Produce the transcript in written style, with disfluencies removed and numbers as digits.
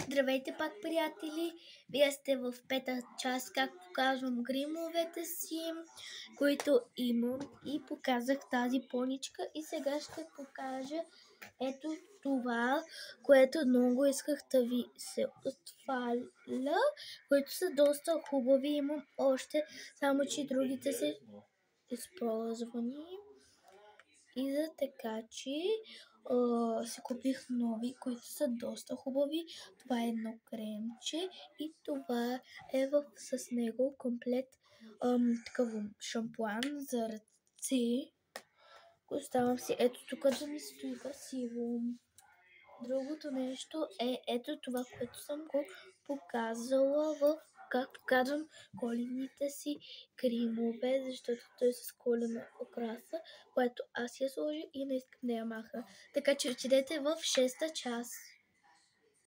Здравейте пак, приятели! Вие сте в пета част, както казвам, гримовете си, които имам и показах тази поничка и сега ще покажа ето това, което много исках да ви се отваля, които са доста хубави. Имам още, само че другите са използвани. И за така, че си купих нови, които са доста хубави. Това е едно кремче и това е с него комплет такъв шампуан за ръце. Оставам си ето тук да ми стои красиво. Другото нещо е ето това, което съм го показала в, както казвам, коледните си кремове, защото той е с коледна окраса, което аз я сложих и не искам да я маха. Така че отидете в 6-та част.